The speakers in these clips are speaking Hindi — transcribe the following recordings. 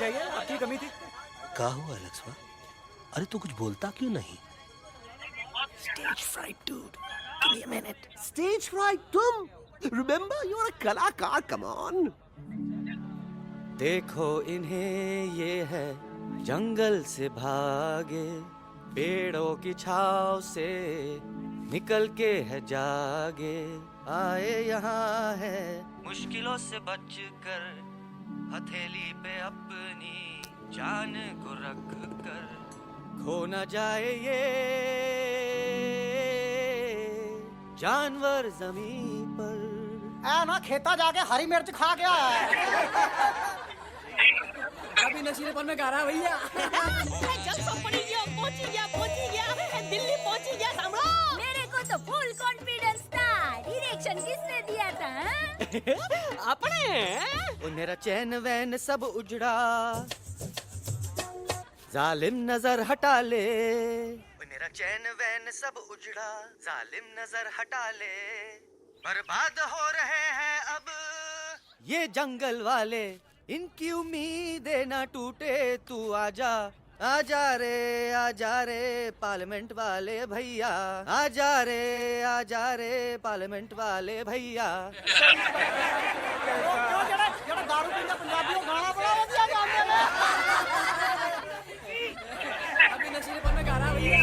जाइए, आपकी कमी थी। क्या हुआ लक्ष्मण? अरे तू कुछ बोलता क्यों नहीं? Stage fright, dude. Give me a minute. Stage fright, तुम? Remember, you're a कलाकार. Come on. देखो इन्हें ये है जंगल से भागे, पेड़ों की छाव से निकल के है जागे, आए यहाँ है मुश्किलों से बचकर, हथेली पे अपनी जान को रख कर, खो न जाए ये जानवर जमीन पर। ना खेता जाके हरी मिर्च खा गया है। अभी नशीलेपन में गा रहा भैया। दिल्ली पहुंची गया सामने। मेरे को तो फुल कॉन्फिडेंस था। डायरेक्शन किसने दिया था? अपने। मेरा चैन वैन सब उजड़ा, जालिम नजर हटा ले। मेरा चैन वैन सब उजड़ा, जालिम नजर हटा ले। बर्बाद हो रहे हैं अब ये जंगल वाले, इनकी उम्मीदें ना टूटे, तू आजा आजा रे पार्लियामेंट वाले भैया, आजा रे पार्लियामेंट वाले भैया। दारू पीने पंजाबियों गाना बड़ा दिया जाने में। अभी नशीलेपन में गा रहा भैया।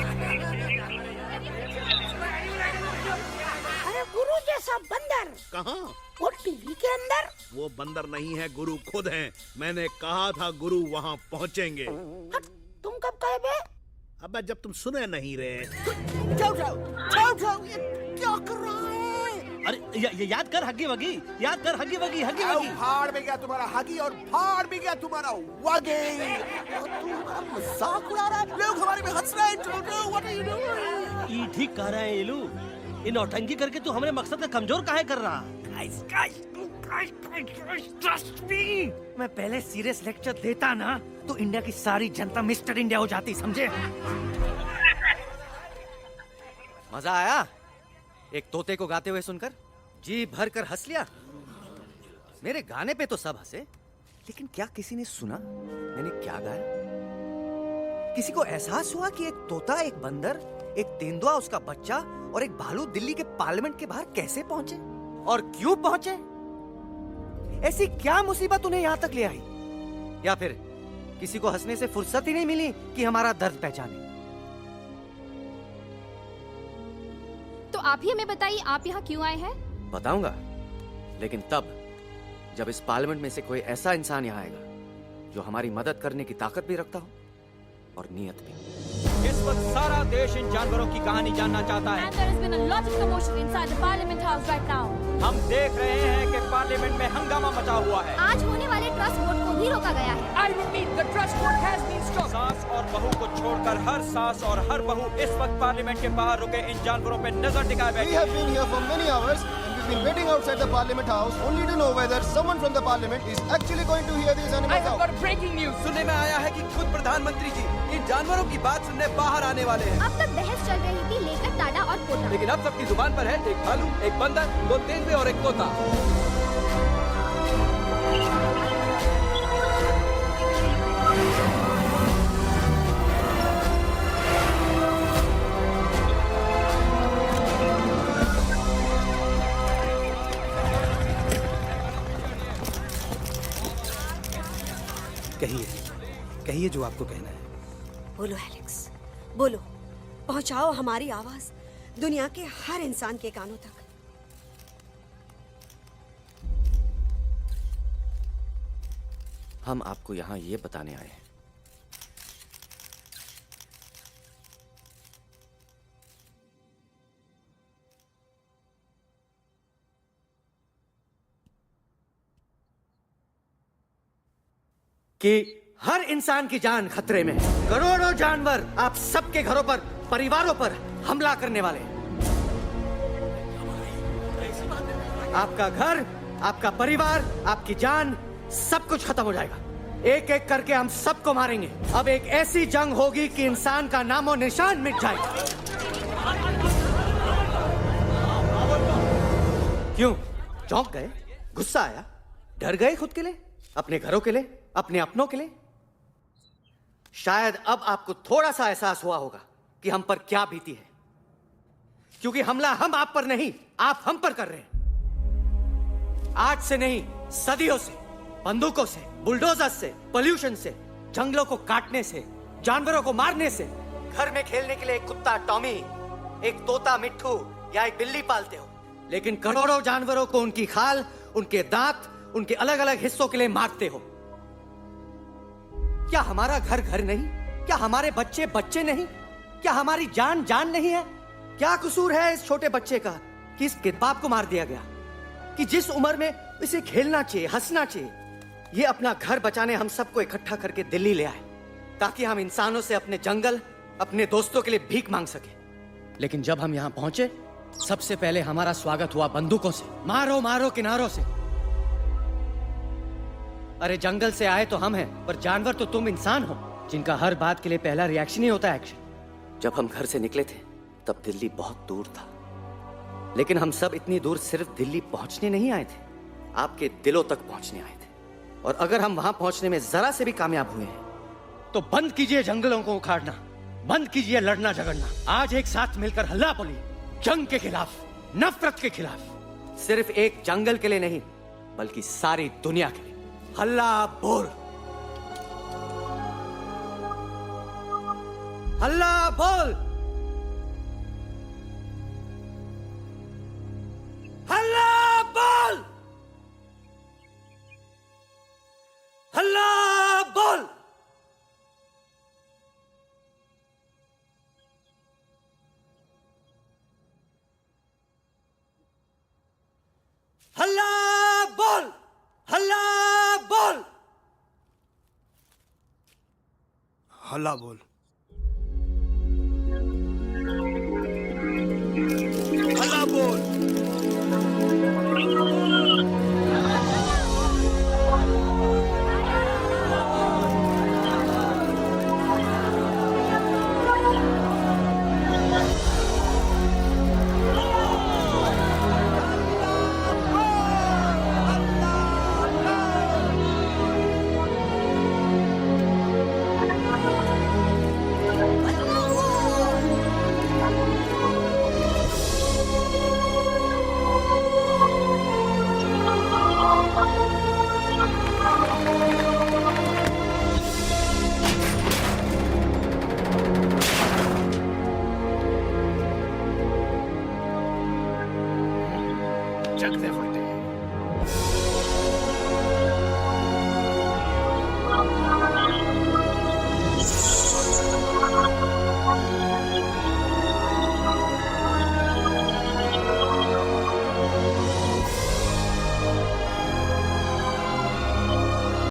अरे गुरु जैसा बंदर कहाँ? वो टीवी के अंदर। वो बंदर नहीं है, गुरु खुद हैं। मैंने कहा था गुरु वहाँ पहुँचेंगे। तुम कब कहे बे? अबे जब तुम सुने नहीं रहे। जाओ, ये क्या कर रहा है? अरे ये याद कर हगी वगी, याद कर हगी वगी, हगी वगी। भाड़ में गया तुम्हारा हगी और भाड़ में गया तुम्हारा वगे। तुम हमारा मजाक उड़ा रहा है। लोग हमारे में हंस रहे हैं। What are you doing? ये ठीक कह रहे हैं ये लोग। इन नौटंकी करके तू हमारे मकसद का कमजोर काहे कर रहा? ट्रस्ट मी, मैं पहले सीरियस लेक्चर देता ना तो इंडिया की सारी जनता मिस्टर इंडिया हो जाती, समझे? मजा आया एक तोते को गाते हुए सुनकर? जी भर कर हंस लिया। मेरे गाने पे तो सब हंसे, लेकिन क्या किसी ने सुना मैंने क्या गाया? किसी को एहसास हुआ कि एक तोता, एक बंदर, एक तेंदुआ, उसका बच्चा और एक भालू दिल्ली के पार्लियामेंट के बाहर कैसे पहुंचे और क्यों पहुंचे? ऐसी क्या मुसीबत उन्हें यहाँ तक ले आई? या फिर किसी को हंसने से फुर्सत ही नहीं मिली कि हमारा दर्द पहचाने? तो आप ही हमें बताइए, आप यहाँ क्यों आए हैं? बताऊंगा, लेकिन तब जब इस पार्लियामेंट में से कोई ऐसा इंसान यहाँ आएगा जो हमारी मदद करने की ताकत भी रखता हो और नीयत भी। इस वक्त सारा देश इन जानवरों की कहानी जानना चाहता है। And there has been a lot of commotion inside the Parliament House right now. हम देख रहे हैं कि पार्लियामेंट में हंगामा मचा हुआ है। आज होने वाले ट्रस्ट वोट को भी रोका गया है। I repeat, the trust vote has been stopped. सास और बहू को छोड़कर हर सास और हर बहू इस वक्त पार्लियामेंट के बाहर रुके इन जानवरों पे नजर टिकाए बैठे। We have been here for many hours and we've been waiting outside the Parliament House only to know whether someone from the Parliament is actually going to hear these animals I have out. got breaking news. सुनने में आया है कि खुद प्रधानमंत्री जी इन जानवरों की बात सुनने बाहर आने वाले हैं। अब तक बहस चल रही थी लेकर टाटा और पोता। लेकिन अब सबकी जुबान पर है एक भालू, एक बंदर, दो तेंदुए और एक तोता। कहिए जो आपको कहना है। बोलो एलेक्स, बोलो। पहुंचाओ हमारी आवाज दुनिया के हर इंसान के कानों तक। हम आपको यहाँ ये बताने आए हैं कि हर इंसान की जान खतरे में है। करोड़ों जानवर आप सबके घरों पर, परिवारों पर हमला करने वाले हैं। आपका घर, आपका परिवार, आपकी जान, सब कुछ खत्म हो जाएगा। एक एक करके हम सबको मारेंगे। अब एक ऐसी जंग होगी कि इंसान का नामो निशान मिट जाएगा। क्यों चौंक गए? गुस्सा आया? डर गए खुद के लिए, अपने घरों के लिए, अपने अपनों के लिए? शायद अब आपको थोड़ा सा एहसास हुआ होगा कि हम पर क्या बीती है, क्योंकि हमला हम आप पर नहीं, आप हम पर कर रहे हैं। आज से नहीं, सदियों से, बंदूकों से, बुलडोजर से, पोल्यूशन से, जंगलों को काटने से, जानवरों को मारने से। घर में खेलने के लिए एक कुत्ता टॉमी, एक तोता मिट्ठू या एक बिल्ली पालते हो, लेकिन करोड़ों जानवरों को उनकी खाल, उनके दांत, उनके अलग अलग हिस्सों के लिए मारते हो। क्या हमारा घर घर नहीं? क्या हमारे बच्चे बच्चे नहीं? क्या हमारी जान जान नहीं है? क्या कसूर है इस छोटे बच्चे का कि इस बाप को मार दिया गया, कि जिस उम्र में इसे खेलना चाहिए, हंसना चाहिए। ये अपना घर बचाने हम सबको इकट्ठा करके दिल्ली ले आए ताकि हम इंसानों से अपने जंगल, अपने दोस्तों के लिए भीख मांग सके। लेकिन जब हम यहां पहुंचे, सबसे पहले हमारा स्वागत हुआ बंदूकों से, मारो मारो किनारों से। अरे जंगल से आए तो हम हैं, पर जानवर तो तुम इंसान हो, जिनका हर बात के लिए पहला रिएक्शन ही होता है एक्शन। जब हम घर से निकले थे तब दिल्ली बहुत दूर था, लेकिन हम सब इतनी दूर सिर्फ दिल्ली पहुंचने नहीं आए थे, आपके दिलों तक पहुंचने आए थे। और अगर हम वहां पहुंचने में जरा से भी कामयाब हुए हैं तो बंद कीजिए जंगलों को उखाड़ना, बंद कीजिए लड़ना झगड़ना। आज एक साथ मिलकर हल्ला बोलिए, जंग के खिलाफ, नफरत के खिलाफ। सिर्फ एक जंगल के लिए नहीं, बल्कि सारी दुनिया के लिए। हल्ला बोल, हल्ला बोल, हल्ला बोल, हल्ला बोल। हल्ला बोल, हल्ला बोल, हल्ला बोल।